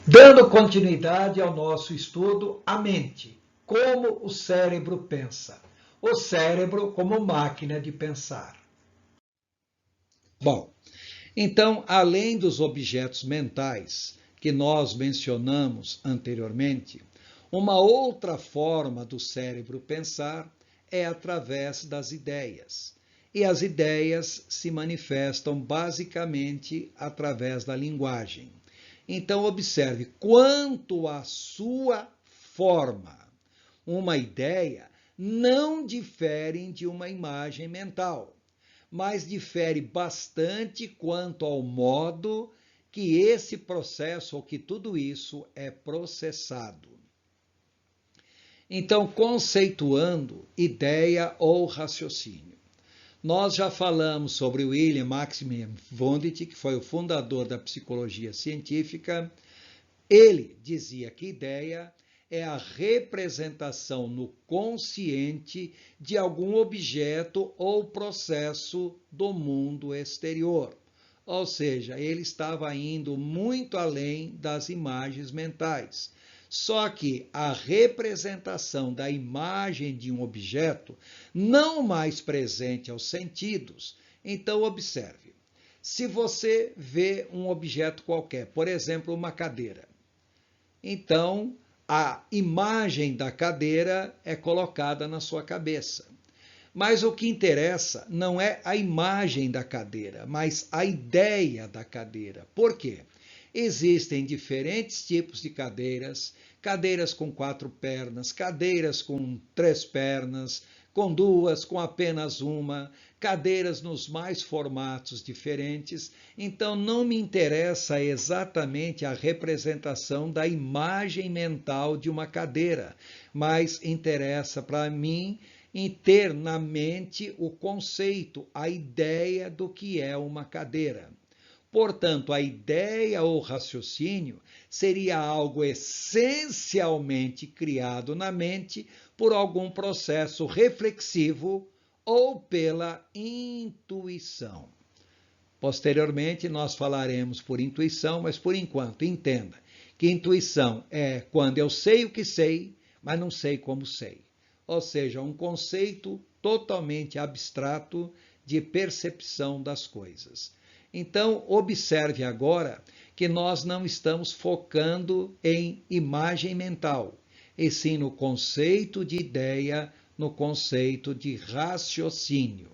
Dando continuidade ao nosso estudo, a mente, como o cérebro pensa. O cérebro como máquina de pensar. Bom, então, além dos objetos mentais que nós mencionamos anteriormente, uma outra forma do cérebro pensar é através das ideias. E as ideias se manifestam basicamente através da linguagem. Então, observe quanto à sua forma. Uma ideia não difere de uma imagem mental, mas difere bastante quanto ao modo que esse processo ou que tudo isso é processado. Então, conceituando ideia ou raciocínio. Nós já falamos sobre William Maximilian Wundt, que foi o fundador da psicologia científica. Ele dizia que ideia é a representação no consciente de algum objeto ou processo do mundo exterior. Ou seja, ele estava indo muito além das imagens mentais. Só que a representação da imagem de um objeto não mais presente aos sentidos. Então, observe. Se você vê um objeto qualquer, por exemplo, uma cadeira, então a imagem da cadeira é colocada na sua cabeça. Mas o que interessa não é a imagem da cadeira, mas a ideia da cadeira. Por quê? Existem diferentes tipos de cadeiras, cadeiras com 4 pernas, cadeiras com 3 pernas, com 2, com apenas uma, cadeiras nos mais formatos diferentes. Então, não me interessa exatamente a representação da imagem mental de uma cadeira, mas interessa para mim em ter na mente o conceito, a ideia do que é uma cadeira. Portanto, a ideia ou raciocínio seria algo essencialmente criado na mente por algum processo reflexivo ou pela intuição. Posteriormente, nós falaremos por intuição, mas por enquanto, entenda que intuição é quando eu sei o que sei, mas não sei como sei. Ou seja, um conceito totalmente abstrato de percepção das coisas. Então, observe agora que nós não estamos focando em imagem mental, e sim no conceito de ideia, no conceito de raciocínio.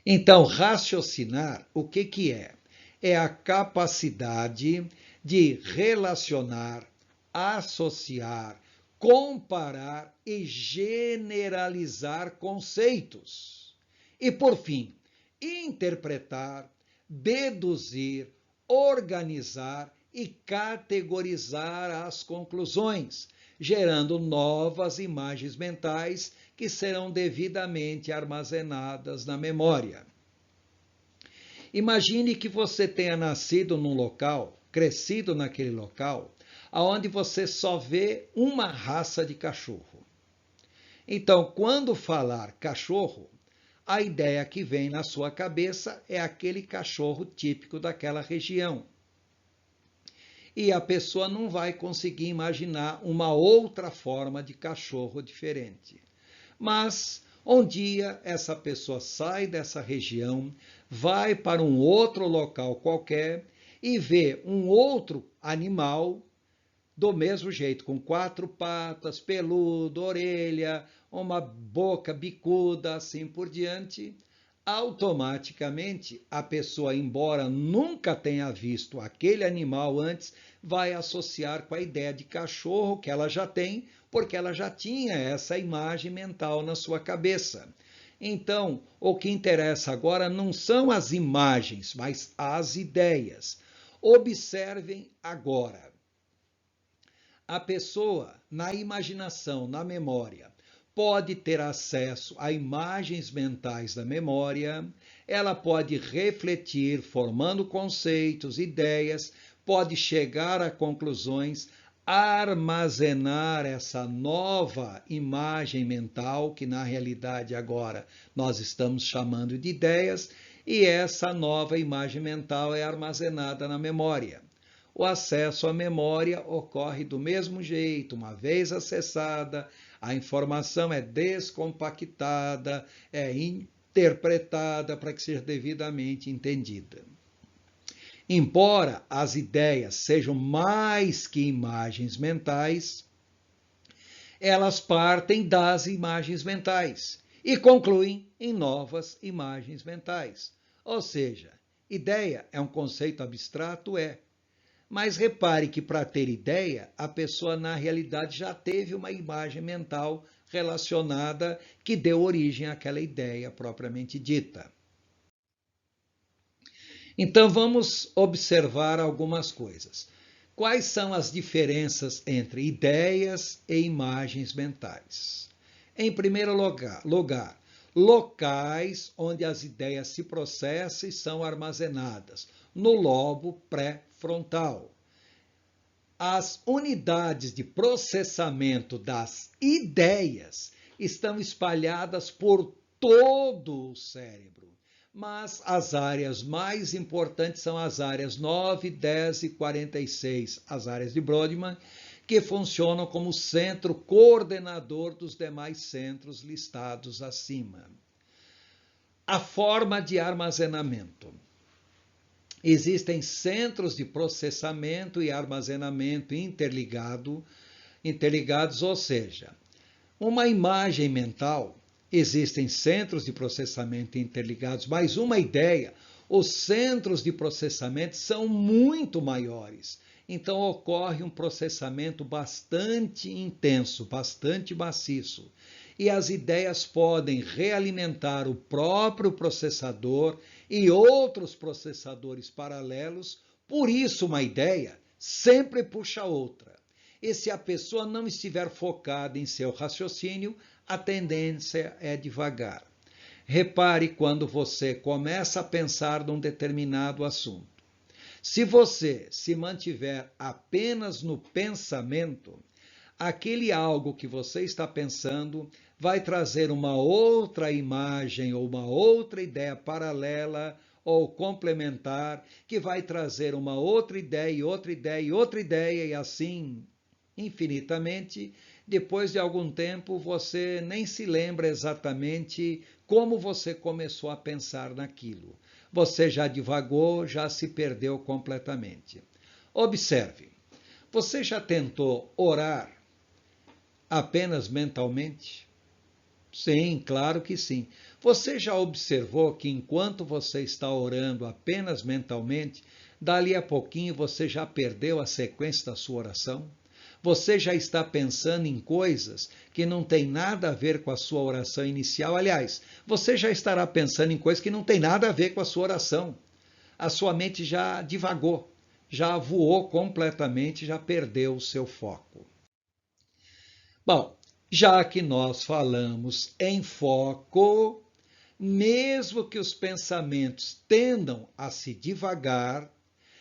Então, raciocinar, o que é? É a capacidade de relacionar, associar, comparar e generalizar conceitos. E, por fim, interpretar, deduzir, organizar e categorizar as conclusões, gerando novas imagens mentais que serão devidamente armazenadas na memória. Imagine que você tenha nascido num local, crescido naquele local, onde você só vê uma raça de cachorro. Então, quando falar cachorro, a ideia que vem na sua cabeça é aquele cachorro típico daquela região. E a pessoa não vai conseguir imaginar uma outra forma de cachorro diferente. Mas um dia essa pessoa sai dessa região, vai para um outro local qualquer e vê um outro animal do mesmo jeito, com 4 patas, peludo, orelha, uma boca bicuda, assim por diante. Automaticamente, a pessoa, embora nunca tenha visto aquele animal antes, vai associar com a ideia de cachorro que ela já tem, porque ela já tinha essa imagem mental na sua cabeça. Então, o que interessa agora não são as imagens, mas as ideias. Observem agora. A pessoa, na imaginação, na memória, pode ter acesso a imagens mentais da memória, ela pode refletir, formando conceitos, ideias, pode chegar a conclusões, armazenar essa nova imagem mental, que na realidade agora nós estamos chamando de ideias, e essa nova imagem mental é armazenada na memória. o acesso à memória ocorre do mesmo jeito. Uma vez acessada, a informação é descompactada, é interpretada para que seja devidamente entendida. Embora as ideias sejam mais que imagens mentais, elas partem das imagens mentais e concluem em novas imagens mentais. Ou seja, ideia é um conceito abstrato, mas repare que para ter ideia, a pessoa na realidade já teve uma imagem mental relacionada que deu origem àquela ideia propriamente dita. Então vamos observar algumas coisas. Quais são as diferenças entre ideias e imagens mentais? Em primeiro lugar, locais onde as ideias se processam e são armazenadas, no lobo pré-frontal. As unidades de processamento das ideias estão espalhadas por todo o cérebro, mas as áreas mais importantes são as áreas 9, 10 e 46, as áreas de Brodmann, que funcionam como centro coordenador dos demais centros listados acima. A forma de armazenamento. Existem centros de processamento e armazenamento interligados, ou seja, uma imagem mental, existem centros de processamento interligados, mas uma ideia, os centros de processamento são muito maiores. Então ocorre um processamento bastante intenso, bastante maciço. E as ideias podem realimentar o próprio processador e outros processadores paralelos. Por isso, uma ideia sempre puxa outra. E se a pessoa não estiver focada em seu raciocínio, a tendência é devagar. Repare quando você começa a pensar num determinado assunto. Se você se mantiver apenas no pensamento, aquele algo que você está pensando vai trazer uma outra imagem ou uma outra ideia paralela ou complementar, que vai trazer uma outra ideia e outra ideia e outra ideia, e assim infinitamente. Depois de algum tempo, você nem se lembra exatamente como você começou a pensar naquilo. Você já divagou, já se perdeu completamente. Observe, você já tentou orar apenas mentalmente? Sim, claro que sim. Você já observou que enquanto você está orando apenas mentalmente, dali a pouquinho você já perdeu a sequência da sua oração? Você já está pensando em coisas que não tem nada a ver com a sua oração inicial. Aliás, você já estará pensando em coisas que não tem nada a ver com a sua oração. A sua mente já divagou, já voou completamente, já perdeu o seu foco. Bom, já que nós falamos em foco, mesmo que os pensamentos tendam a se divagar,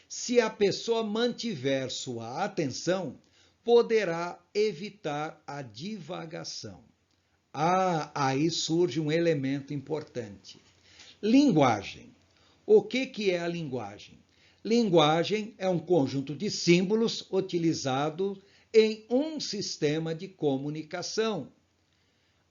se a pessoa mantiver sua atenção, poderá evitar a divagação. Aí surge um elemento importante. Linguagem. O que é a linguagem? Linguagem é um conjunto de símbolos utilizado em um sistema de comunicação.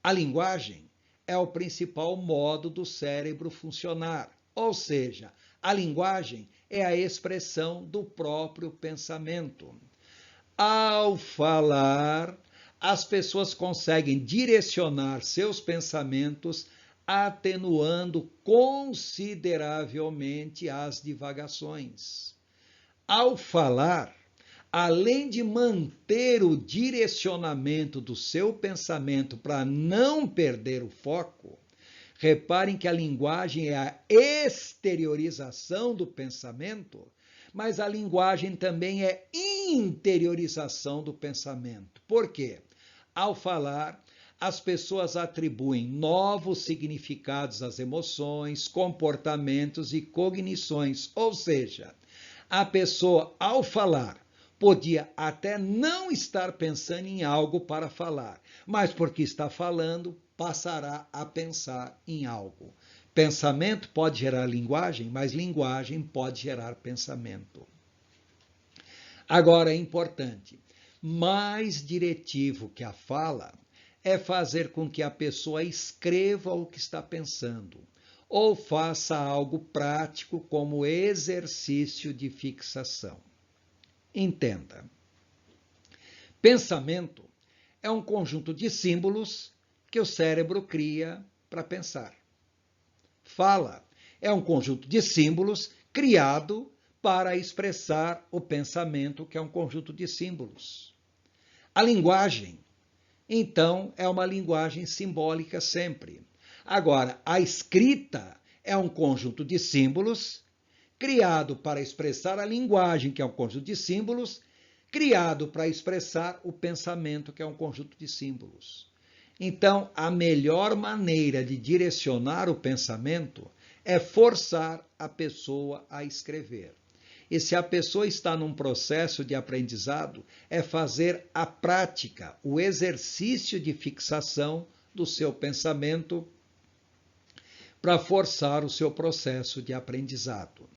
A linguagem é o principal modo do cérebro funcionar, ou seja, a linguagem é a expressão do próprio pensamento. Ao falar, as pessoas conseguem direcionar seus pensamentos, atenuando consideravelmente as divagações. Ao falar, além de manter o direcionamento do seu pensamento para não perder o foco, reparem que a linguagem é a exteriorização do pensamento, mas a linguagem também é interiorização do pensamento. Por quê? Ao falar, as pessoas atribuem novos significados às emoções, comportamentos e cognições. Ou seja, a pessoa, ao falar, podia até não estar pensando em algo para falar, mas porque está falando, passará a pensar em algo. Pensamento pode gerar linguagem, mas linguagem pode gerar pensamento. Agora, é importante, mais diretivo que a fala é fazer com que a pessoa escreva o que está pensando ou faça algo prático como exercício de fixação. Entenda. Pensamento é um conjunto de símbolos que o cérebro cria para pensar. Fala é um conjunto de símbolos criado para expressar o pensamento, que é um conjunto de símbolos. A linguagem, então, é uma linguagem simbólica sempre. Agora, a escrita é um conjunto de símbolos criado para expressar a linguagem, que é um conjunto de símbolos, criado para expressar o pensamento, que é um conjunto de símbolos. Então, a melhor maneira de direcionar o pensamento é forçar a pessoa a escrever. E se a pessoa está num processo de aprendizado, é fazer a prática, o exercício de fixação do seu pensamento para forçar o seu processo de aprendizado.